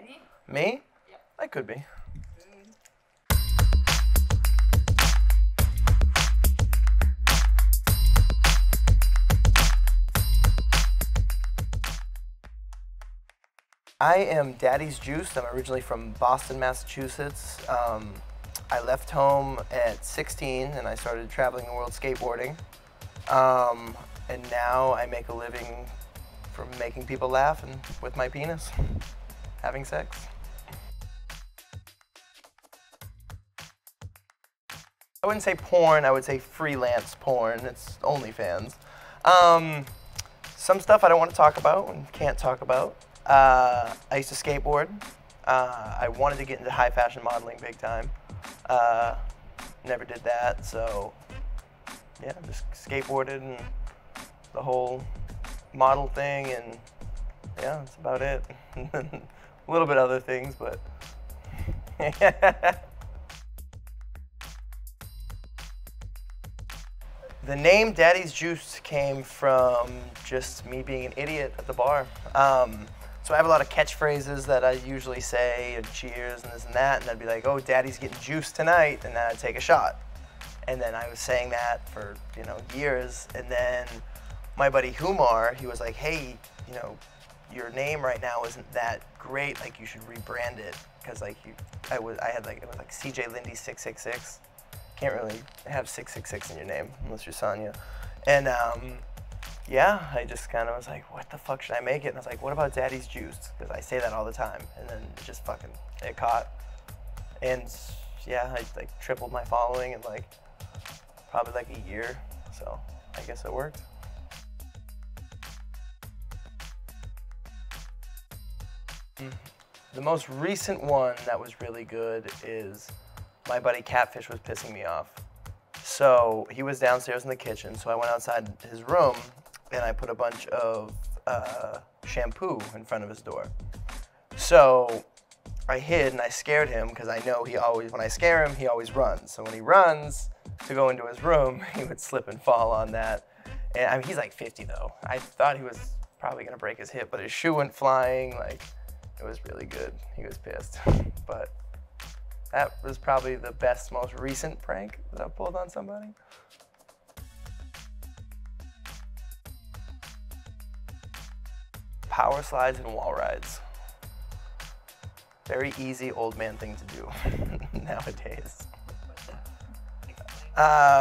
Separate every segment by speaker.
Speaker 1: Ready?
Speaker 2: Me?
Speaker 1: Yep.
Speaker 2: I could be. I am Daddy's Juiced. I'm originally from Boston, Massachusetts. I left home at 16 and I started traveling the world skateboarding. And now I make a living from making people laugh and with my penis, having sex. I wouldn't say porn, I would say freelance porn. It's OnlyFans. Some stuff I don't want to talk about and can't talk about. I used to skateboard. I wanted to get into high fashion modeling big time. Never did that, so yeah, just skateboarded and the whole model thing, and yeah, that's about it. A little bit other things, but the name Daddy's Juice came from just me being an idiot at the bar. So I have a lot of catchphrases that I usually say, and cheers and this and that, and I'd be like, oh, Daddy's getting juiced tonight, and then I'd take a shot. And then I was saying that for, years, and then my buddy Humar, he was like, hey, your name right now isn't that great, like you should rebrand it, because it was like CJ Lindy 666. Can't really have 666 in your name unless you're Sania. And yeah, I just kind of was like, what the fuck should I make it? And I was like, what about Daddy's Juice? Because I say that all the time. And then it caught. And yeah, I tripled my following in probably a year. So I guess it worked. The most recent one that was really good is my buddy Catfish was pissing me off. So he was downstairs in the kitchen, so I went outside his room and I put a bunch of shampoo in front of his door. So I hid and I scared him because I know when I scare him, he always runs. So when he runs to go into his room, he would slip and fall on that. And I mean, he's like 50 though. I thought he was probably gonna break his hip, but his shoe went flying. It was really good. He was pissed, but that was probably the best, most recent prank that I've pulled on somebody. Power slides and wall rides. Very easy old man thing to do nowadays.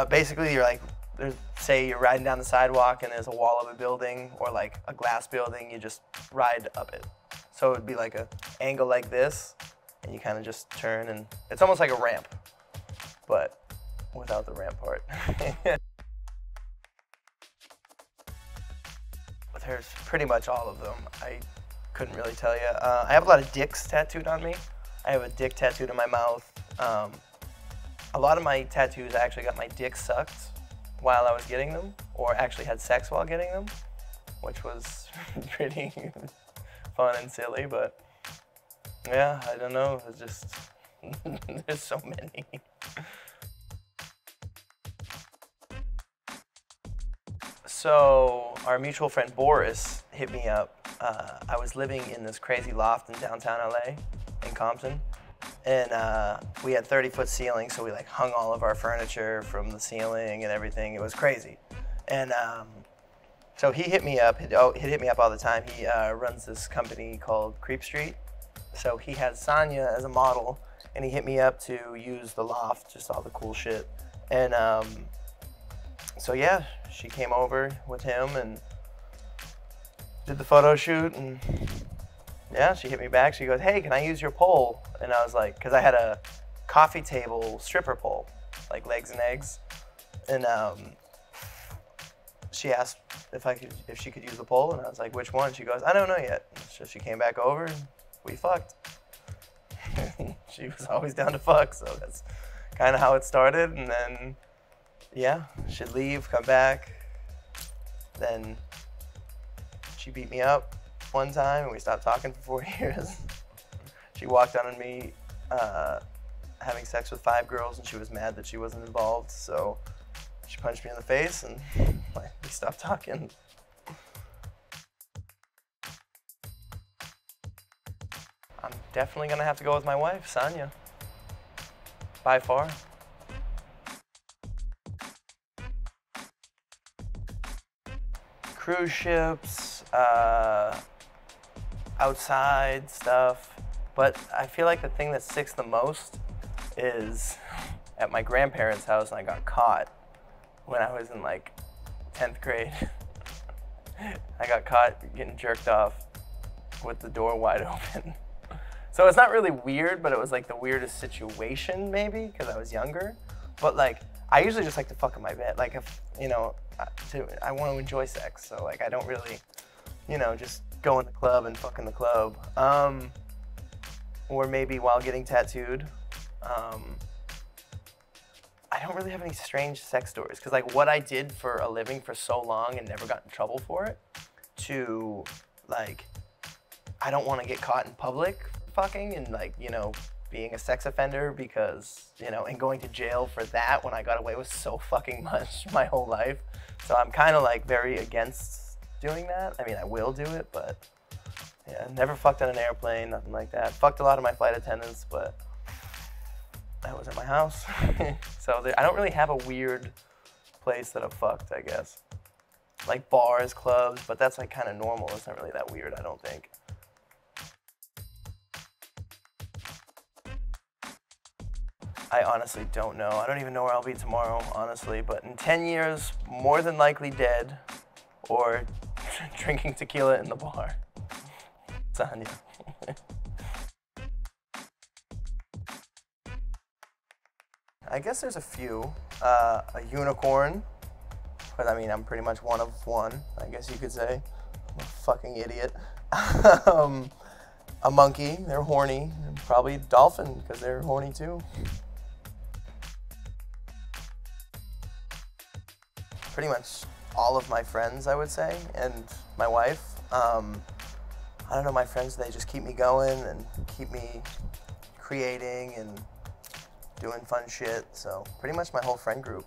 Speaker 2: Basically, say you're riding down the sidewalk and there's a wall of a building or a glass building, you just ride up it. So it would be like an angle like this, and you kind of just turn, and it's almost like a ramp, but without the ramp part. There's pretty much all of them. I couldn't really tell you. I have a lot of dicks tattooed on me. I have a dick tattooed in my mouth. A lot of my tattoos, I actually got my dick sucked while I was getting them, or actually had sex while getting them, which was pretty fun and silly, but yeah, I don't know, it's just, there's so many. So our mutual friend Boris hit me up. I was living in this crazy loft in downtown LA, in Compton, and we had 30-foot ceilings, so we hung all of our furniture from the ceiling and everything. It was crazy. And so he hit me up. He'd hit me up all the time. He runs this company called Creep Street. So he had Sania as a model, and he hit me up to use the loft, just all the cool shit. And so yeah, she came over with him and did the photo shoot, and yeah, she hit me back. She goes, hey, can I use your pole? And I was like, because I had a coffee table stripper pole, like legs and eggs. And she asked if she could use the pole, and I was like, which one? She goes, I don't know yet. So she came back over, and we fucked. She was always down to fuck, so that's kind of how it started. And then, yeah, she'd leave, come back. Then she beat me up one time, and we stopped talking for 4 years. She walked out on me having sex with 5 girls, and she was mad that she wasn't involved, so she punched me in the face, and we stopped talking. I'm definitely gonna have to go with my wife, Sania. By far. Cruise ships, outside stuff. But I feel like the thing that sticks the most is at my grandparents' house, and I got caught when I was in like 10th grade. I got caught getting jerked off with the door wide open. So it's not really weird, but it was like the weirdest situation maybe, because I was younger. But like, I usually just like to fuck in my bed. Like if, you know, I want to enjoy sex. So like, I don't really, you know, just go in the club and fuck in the club. Or maybe while getting tattooed. I don't really have any strange sex stories, because like what I did for a living for so long and never got in trouble for it, to like, I don't want to get caught in public fucking and like, you know, being a sex offender, because, you know, and going to jail for that when I got away with so fucking much my whole life. So I'm kind of like very against doing that. I mean, I will do it, but yeah, never fucked on an airplane, nothing like that. Fucked a lot of my flight attendants, but that was at my house. So I don't really have a weird place that I've fucked, I guess. Like bars, clubs, but that's like kind of normal. It's not really that weird, I don't think. I honestly don't know. I don't even know where I'll be tomorrow, honestly. But in 10 years, more than likely dead, or drinking tequila in the bar. Sania. I guess there's a few. A unicorn, but I mean, I'm pretty much one of one, I guess you could say. I'm a fucking idiot. A monkey, they're horny. And probably a dolphin, because they're horny too. Pretty much all of my friends, I would say, and my wife. I don't know, my friends, they just keep me going and keep me creating and doing fun shit. So pretty much my whole friend group,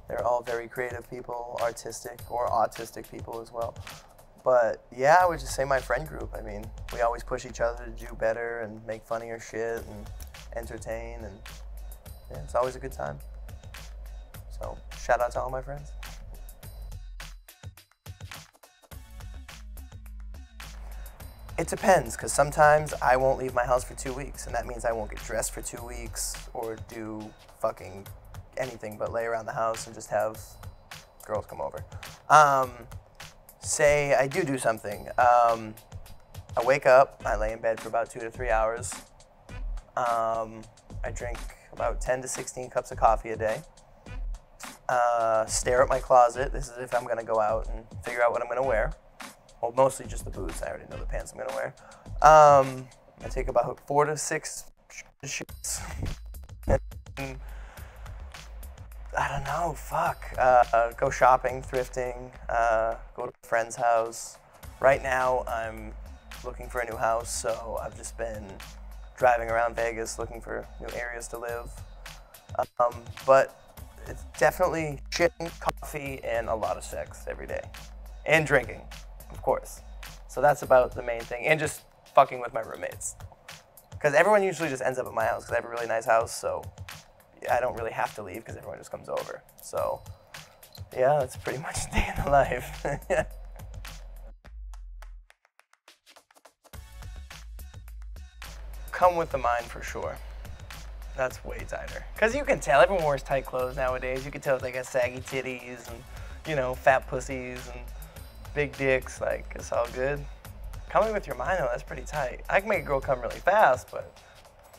Speaker 2: they're all very creative people, artistic or autistic people as well. But yeah, I would just say my friend group. I mean, we always push each other to do better and make funnier shit and entertain, and yeah, it's always a good time. So shout out to all my friends. It depends, because sometimes I won't leave my house for 2 weeks, and that means I won't get dressed for 2 weeks or do fucking anything but lay around the house and just have girls come over. Say I do something. I wake up, I lay in bed for about 2 to 3 hours. I drink about 10 to 16 cups of coffee a day. Stare at my closet. This is if I'm gonna go out and figure out what I'm gonna wear. Well, mostly just the boots. I already know the pants I'm gonna wear. I take about 4 to 6 shirts. And I don't know, fuck. Go shopping, thrifting, go to a friend's house. Right now, I'm looking for a new house, so I've just been driving around Vegas looking for new areas to live. But it's definitely shitting, coffee, and a lot of sex every day. And drinking, of course. So that's about the main thing. And just fucking with my roommates. Because everyone usually just ends up at my house, because I have a really nice house, so I don't really have to leave because everyone just comes over. So yeah, that's pretty much a day in the life. Come with the mind for sure. That's way tighter. Because you can tell, everyone wears tight clothes nowadays. You can tell if they got saggy titties and, you know, fat pussies and big dicks. Like, it's all good. Coming with your mind, though, that's pretty tight. I can make a girl come really fast, but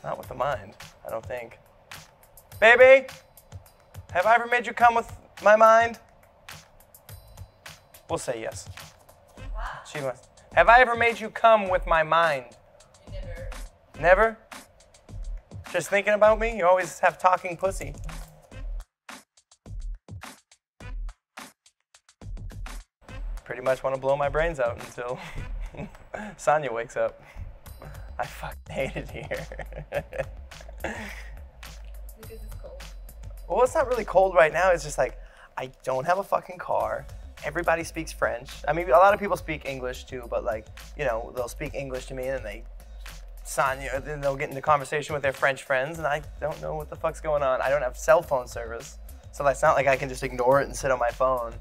Speaker 2: not with the mind, I don't think. Baby, have I ever made you come with my mind? We'll say yes. She must. Have I ever made you come with my mind?
Speaker 1: Never.
Speaker 2: Never? Just thinking about me? You always have talking pussy. Pretty much want to blow my brains out until Sania wakes up. I fucking hate it here.
Speaker 1: Because it's cold.
Speaker 2: Well, it's not really cold right now. It's just like, I don't have a fucking car. Everybody speaks French. I mean, a lot of people speak English too, but like, you know, they'll speak English to me and then they Sania, then they'll get into conversation with their French friends, and I don't know what the fuck's going on. I don't have cell phone service, so that's not like I can just ignore it and sit on my phone.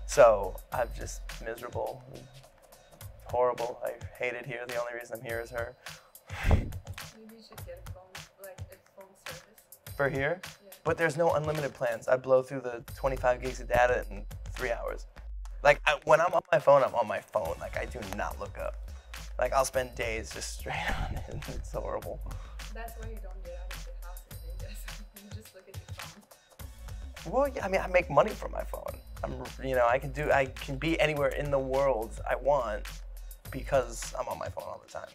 Speaker 2: So I'm just miserable, horrible. I hate it here. The only reason I'm here is her.
Speaker 1: Maybe you should get a phone, like a phone service.
Speaker 2: For here?
Speaker 1: Yeah.
Speaker 2: But there's no unlimited plans. I blow through the 25 gigs of data in 3 hours. Like, when I'm on my phone, I'm on my phone. Like, I do not look up. Like, I'll spend days just straight on it. It's horrible.
Speaker 1: That's why you don't get out of the house in Vegas. You just look at your phone.
Speaker 2: Well, yeah, I mean, I make money from my phone. I can be anywhere in the world I want because I'm on my phone all the time.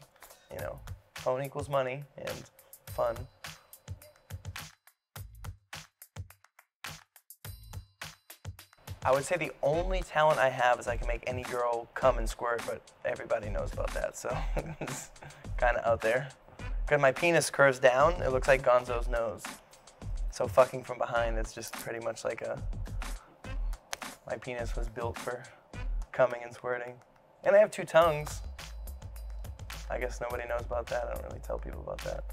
Speaker 2: You know, phone equals money and fun. I would say the only talent I have is I can make any girl come and squirt, but everybody knows about that, so it's kind of out there. Because my penis curves down, it looks like Gonzo's nose. So fucking from behind, it's just pretty much like my penis was built for coming and squirting. And I have 2 tongues. I guess nobody knows about that. I don't really tell people about that.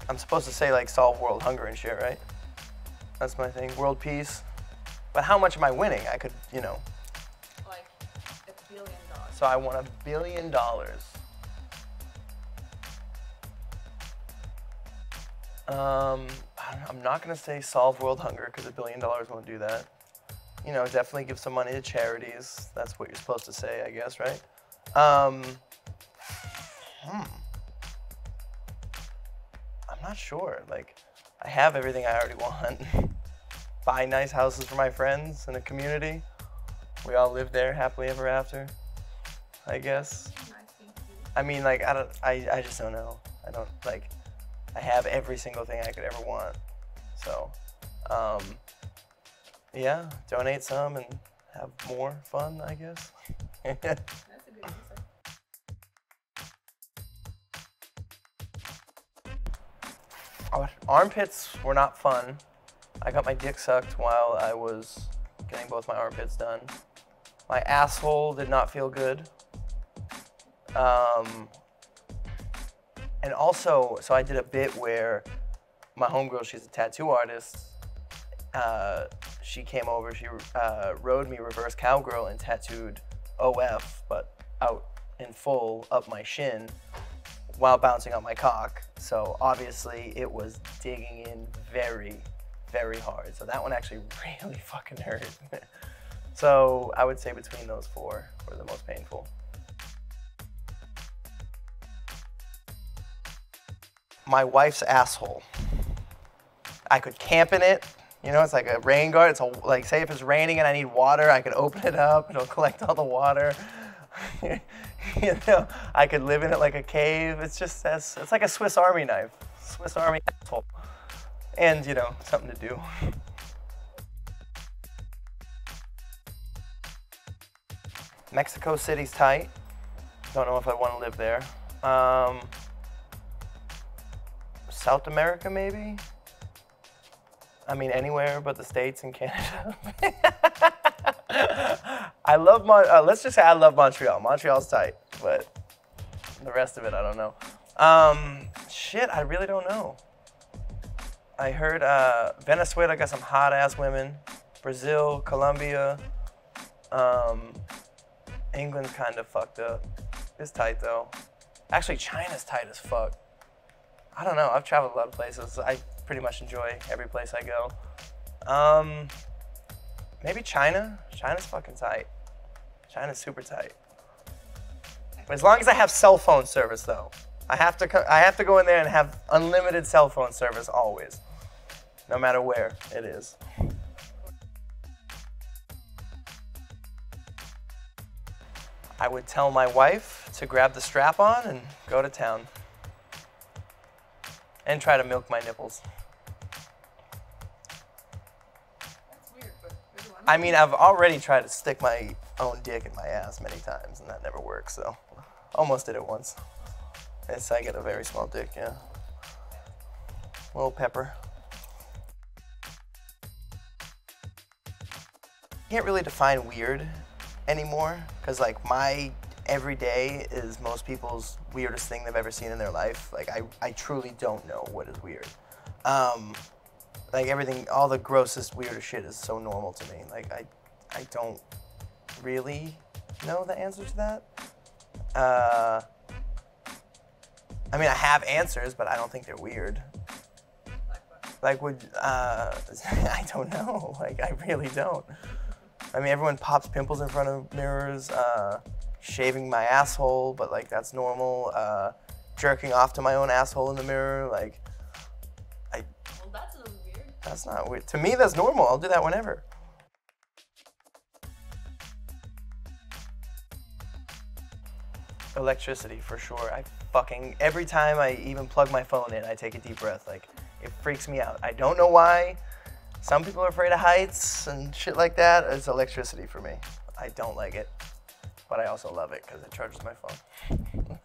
Speaker 2: I'm supposed to say like solve world hunger and shit, right? That's my thing, world peace. But how much am I winning? I could,
Speaker 1: Like $1 billion.
Speaker 2: So I won $1 billion. I'm not gonna say solve world hunger because $1 billion won't do that. You know, definitely give some money to charities. That's what you're supposed to say, I guess, right? I'm not sure. Like, I have everything I already want. Buy nice houses for my friends in a community. We all live there happily ever after, I guess. I mean, like, I just don't know. I have every single thing I could ever want. So, yeah, donate some and have more fun, I guess.
Speaker 1: That's a good answer.
Speaker 2: Armpits were not fun. I got my dick sucked while I was getting both my armpits done. My asshole did not feel good. And also, so I did a bit where my homegirl, she's a tattoo artist. She came over, she rode me reverse cowgirl and tattooed OF, but out in full up my shin while bouncing on my cock. So obviously it was digging in very, very hard. So that one actually really fucking hurt. So I would say between those 4 were the most painful. My wife's asshole. I could camp in it. You know, it's like a rain garden. It's like, say if it's raining and I need water, I could open it up. It'll collect all the water. You know, I could live in it like a cave. It's just, it's like a Swiss Army knife. Swiss Army asshole. And, you know, something to do. Mexico City's tight. Don't know if I want to live there. South America, maybe? I mean, anywhere but the States and Canada. I love let's just say I love Montreal. Montreal's tight, but the rest of it, I don't know. Shit, I really don't know. I heard Venezuela got some hot-ass women. Brazil, Colombia. England's kind of fucked up. It's tight, though. Actually, China's tight as fuck. I don't know, I've traveled a lot of places. I pretty much enjoy every place I go. Maybe China. China's fucking tight. China's super tight. But as long as I have cell phone service, though, I have to go in there and have unlimited cell phone service always, no matter where it is. I would tell my wife to grab the strap on and go to town. And try to milk my nipples.
Speaker 1: That's weird, but good one.
Speaker 2: I mean, I've already tried to stick my own dick in my ass many times, and that never works, so almost did it once. I get a very small dick, yeah. A little pepper. Can't really define weird, anymore, because like my every day is most people's weirdest thing they've ever seen in their life. Like I truly don't know what is weird. Like everything, all the grossest, weirdest shit is so normal to me. Like I don't really know the answer to that. I mean, I have answers, but I don't think they're weird. Like would, I don't know. Like I really don't. I mean, everyone pops pimples in front of mirrors, shaving my asshole, but like that's normal. Jerking off to my own asshole in the mirror, like,
Speaker 1: Well, that's a little weird.
Speaker 2: That's not weird. To me, that's normal. I'll do that whenever. Electricity, for sure. Every time I even plug my phone in, I take a deep breath. Like, it freaks me out. I don't know why. Some people are afraid of heights and shit like that. It's electricity for me. I don't like it, but I also love it because it charges my phone.